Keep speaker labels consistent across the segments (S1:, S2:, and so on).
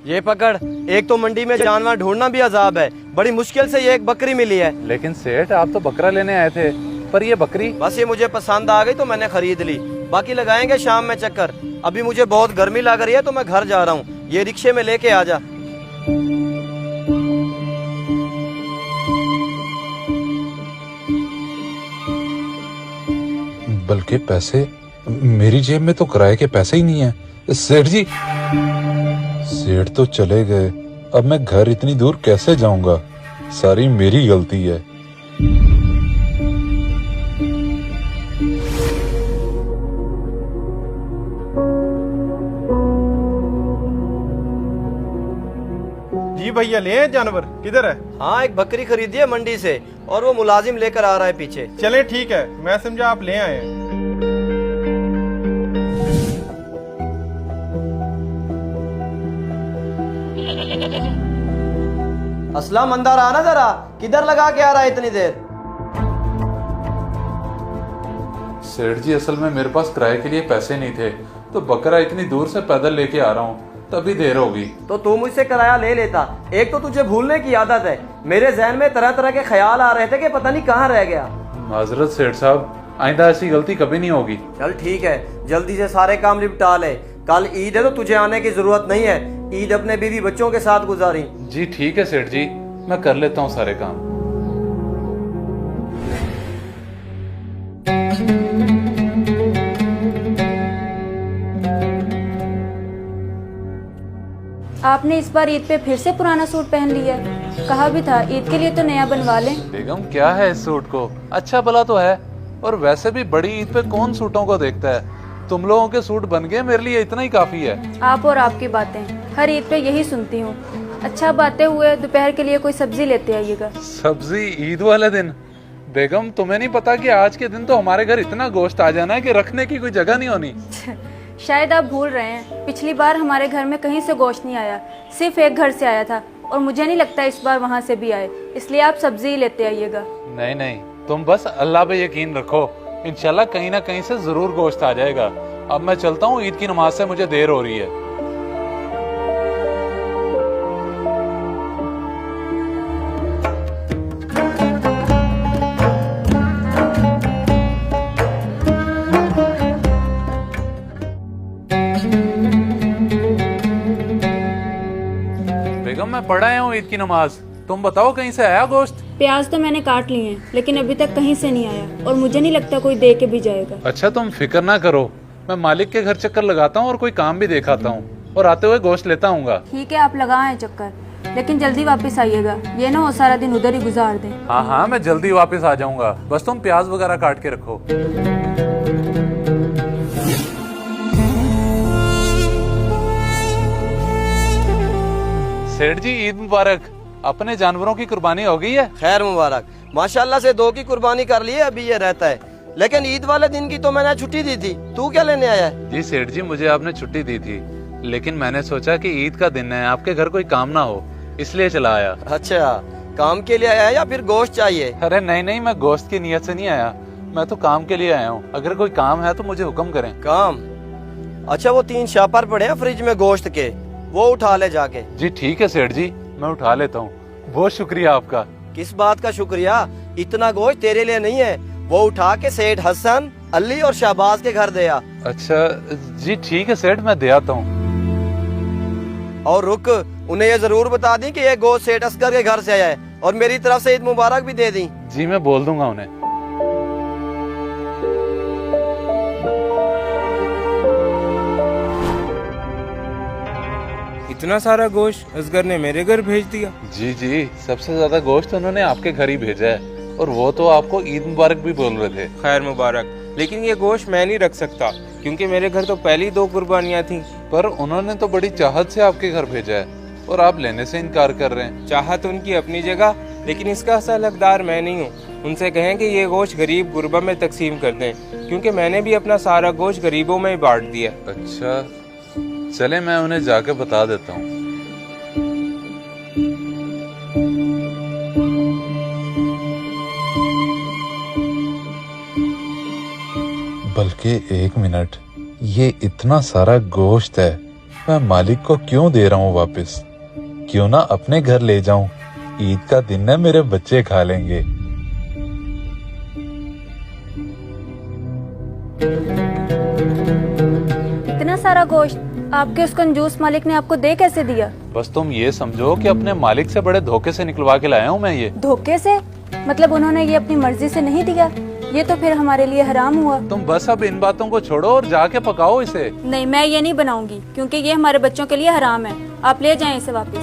S1: ये पकड़। एक तो मंडी में जानवर ढूंढना भी अजाब है, बड़ी मुश्किल से ये एक बकरी मिली है।
S2: लेकिन सेठ आप तो बकरा लेने आए थे, पर ये बकरी?
S1: बस ये मुझे पसंद आ गई तो मैंने खरीद ली। बाकी लगाएंगे शाम में चक्कर। अभी मुझे बहुत गर्मी लग रही है तो मैं घर जा रहा हूँ। ये रिक्शे में लेके आ जा।
S3: बल्कि पैसे मेरी जेब में तो किराए के पैसे ही नहीं है। सेठ जी, सेठ तो चले गए, अब मैं घर इतनी दूर कैसे जाऊंगा? सारी मेरी गलती है।
S4: जी भैया, ले आए जानवर? किधर है?
S1: हाँ, एक बकरी खरीदी है मंडी से और वो मुलाजिम लेकर आ रहा है पीछे।
S4: चले ठीक है, मैं समझा आप ले आए हैं।
S1: असलम, अंदर आना जरा। किधर लगा के आ रहा है इतनी देर?
S3: सेठ जी, असल में मेरे पास किराए के लिए पैसे नहीं थे, तो बकरा इतनी दूर से पैदल लेके आ रहा हूँ, तभी देर होगी।
S1: तो तू मुझसे किराया ले लेता। एक तो तुझे भूलने की आदत है। मेरे जहन में तरह तरह के ख्याल आ रहे थे कि पता नहीं कहाँ रह गया।
S3: माजरत सेठ साहब, आइंदा ऐसी गलती कभी नहीं होगी।
S1: चल ठीक है, जल्दी से सारे काम निपटा ले। कल ईद है तो तुझे आने की जरूरत नहीं है। ईद अपने बीवी बच्चों के साथ गुजारी।
S3: जी ठीक है सेठ जी, मैं कर लेता हूँ सारे काम।
S5: आपने इस बार ईद पे फिर से पुराना सूट पहन लिया है। कहा भी था ईद के लिए तो नया बनवा लें।
S3: बेगम, क्या है इस सूट को? अच्छा भला तो है, और वैसे भी बड़ी ईद पे कौन सूटों को देखता है? तुम लोगों के सूट बन गए, मेरे लिए इतना ही काफी है।
S5: आप और आपकी बातें हर ईद पे यही सुनती हूँ। अच्छा, बातें हुए, दोपहर के लिए कोई सब्जी लेते आइएगा।
S3: सब्जी ईद वाले दिन? बेगम, तुम्हें नहीं पता कि आज के दिन तो हमारे घर इतना गोश्त आ जाना है कि रखने की कोई जगह नहीं होनी।
S5: शायद आप भूल रहे हैं, पिछली बार हमारे घर में कहीं से गोश्त नहीं आया, सिर्फ एक घर से आया था, और मुझे नहीं लगता इस बार वहाँ से भी आए, इसलिए आप सब्जी ही लेते आइएगा।
S3: नहीं नहीं, तुम बस अल्लाह पे यकीन रखो, इंशाल्लाह कहीं ना कहीं से जरूर गोश्त आ जाएगा। अब मैं चलता हूँ, ईद की नमाज से मुझे देर हो रही है। बेगम, मैं पढ़ आया हूँ ईद की नमाज, तुम बताओ कहीं से आया गोश्त?
S5: प्याज तो मैंने काट लिए हैं, लेकिन अभी तक कहीं से नहीं आया, और मुझे नहीं लगता कोई दे के भी जाएगा।
S3: अच्छा, तुम फिक्र ना करो, मैं मालिक के घर चक्कर लगाता हूँ और कोई काम भी दिखाता हूँ, और आते हुए गोश्त लेता हूँगा।
S5: ठीक है, आप लगाएं चक्कर, लेकिन जल्दी वापस आइएगा, ये ना हो सारा दिन उधर ही गुजार दें।
S3: हाँ हाँ, मैं जल्दी वापस आ जाऊंगा, बस तुम प्याज वगैरह काट के रखो। सेठ जी, ईद मुबारक। अपने जानवरों की कुर्बानी हो गई है?
S1: खैर मुबारक। माशाल्लाह से 2 की कुर्बानी कर ली है, अभी ये रहता है। लेकिन ईद वाले दिन की तो मैंने छुट्टी दी थी। तू क्या लेने आया है?
S3: जी सेठ जी, मुझे आपने छुट्टी दी थी, लेकिन मैंने सोचा कि ईद का दिन है, आपके घर कोई काम ना हो, इसलिए चला आया।
S1: अच्छा, काम के लिए आया या फिर गोश्त चाहिए?
S3: अरे नहीं नहीं, मैं गोश्त की नीयत से नहीं आया, मैं तो काम के लिए आया हूँ। अगर कोई काम है तो मुझे हुक्म करें।
S1: काम? अच्छा, वो 3 शापर पड़े हैं फ्रिज में गोश्त के, वो उठा ले जाके।
S3: जी ठीक है सेठ जी, मैं उठा लेता हूँ, बहुत शुक्रिया आपका।
S1: किस बात का शुक्रिया? इतना गोश्त तेरे लिए नहीं है, वो उठा के सेठ हसन, अली और शहबाज के घर दे आ।
S3: अच्छा जी ठीक है सेठ, मैं दे आता हूँ।
S1: और रुक, उन्हें ये जरूर बता दी कि ये गोश्त सेठ असगर के घर से आया है, और मेरी तरफ से ईद मुबारक भी दे दी।
S3: जी मैं बोल दूंगा उन्हें।
S6: इतना सारा गोश्त असगर ने मेरे घर भेज दिया?
S3: जी जी, सबसे ज्यादा गोश्त उन्होंने आपके घर ही भेजा है, और वो तो आपको ईद मुबारक भी बोल रहे थे।
S6: खैर मुबारक, लेकिन ये गोश्त मैं नहीं रख सकता, क्योंकि मेरे घर तो पहली 2 कुर्बानियाँ थी।
S3: पर उन्होंने तो बड़ी चाहत से आपके घर भेजा है, और आप लेने से इनकार कर रहे हैं।
S6: चाहत उनकी अपनी जगह, लेकिन इसका असल हकदार मैं नहीं हूँ। उनसे कहें कि ये गोश्त गरीब गुरबा में तकसीम कर दें, क्योंकि मैंने भी अपना सारा गोश्त गरीबों में ही बांट दिया।
S3: अच्छा चले, मैं उन्हें जाके बता देता हूँ। बल्कि 1 मिनट, ये इतना सारा गोश्त है, मैं मालिक को क्यों दे रहा हूँ वापस? क्यों ना अपने घर ले जाऊं? ईद का दिन है, मेरे बच्चे खा लेंगे।
S5: इतना सारा गोश्त आपके उस कंजूस मालिक ने आपको दे कैसे दिया?
S2: बस तुम ये समझो कि अपने मालिक से बड़े धोखे से निकलवा के लाया हूँ मैं ये।
S5: धोखे से? मतलब उन्होंने ये अपनी मर्जी से नहीं दिया? ये तो फिर हमारे लिए हराम हुआ।
S2: तुम बस अब इन बातों को छोड़ो और जाके पकाओ इसे।
S5: नहीं, मैं ये नहीं बनाऊंगी क्योंकि ये हमारे बच्चों के लिए हराम है। आप ले जाएं इसे वापस।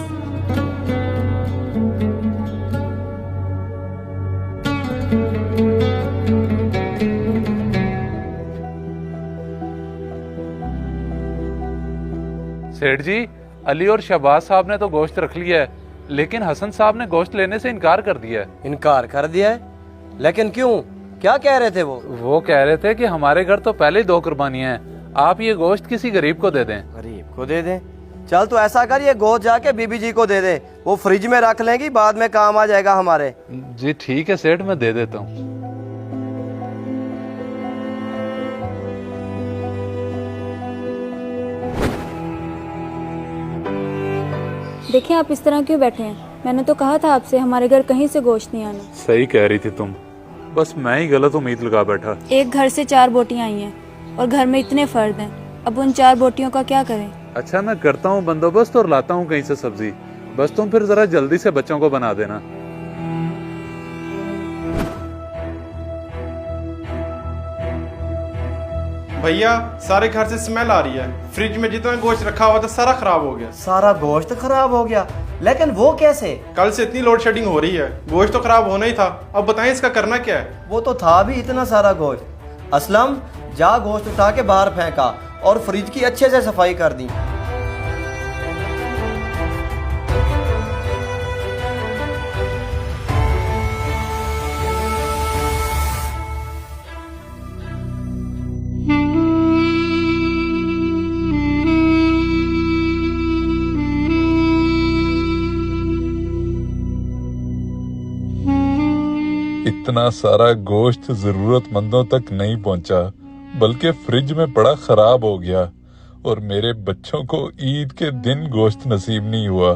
S2: सेठ जी, अली और शहबाज साहब ने तो गोश्त रख लिया है, लेकिन हसन साहब ने गोश्त लेने से इनकार कर दिया है।
S1: इनकार कर दिया है? लेकिन क्यों? क्या कह रहे थे वो
S2: कह रहे थे कि हमारे घर तो पहले ही 2 कुर्बानियां हैं, आप ये गोश्त किसी गरीब को दे दें।
S1: गरीब को दे दें? चल तो ऐसा कर, ये गोश्त जाके बीबी जी को दे दे, वो फ्रिज में रख लेंगी, बाद में काम आ जाएगा हमारे।
S2: जी ठीक है सेठ, मैं दे देता हूँ।
S5: देखिए, आप इस तरह क्यों बैठे हैं? मैंने तो कहा था आपसे हमारे घर कहीं से गोश्त नहीं आना।
S3: सही कह रही थी तुम, बस मैं ही गलत उम्मीद लगा बैठा।
S5: एक घर से 4 बोटियां आई हैं और घर में इतने फर्द हैं, अब उन 4 बोटियों का क्या करें?
S2: अच्छा, मैं करता हूँ बंदोबस्त और लाता हूँ कहीं से सब्जी, बस तुम फिर जरा जल्दी से बच्चों को बना देना।
S4: भैया सारे घर से स्मेल आ रही है, फ्रिज में जितना गोश्त रखा हुआ था सारा खराब हो गया।
S1: सारा गोश्त खराब हो गया? लेकिन वो कैसे?
S4: कल से इतनी लोड शेडिंग हो रही है, गोश्त तो खराब होना ही था। अब बताएं इसका करना क्या है?
S1: वो तो था भी इतना सारा गोश्त। असलम, जा गोश्त उठा के बाहर फेंका और फ्रिज की अच्छे से सफाई कर दी।
S3: इतना सारा गोश्त जरूरतमंदों तक नहीं पहुंचा, बल्कि फ्रिज में पड़ा खराब हो गया, और मेरे बच्चों को ईद के दिन गोश्त नसीब नहीं हुआ।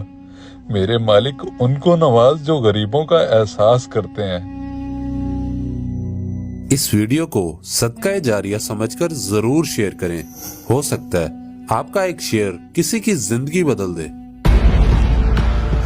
S3: मेरे मालिक उनको नवाज जो गरीबों का एहसास करते हैं।
S7: इस वीडियो को सदका जारिया समझकर जरूर शेयर करें। हो सकता है आपका एक शेयर किसी की जिंदगी बदल दे।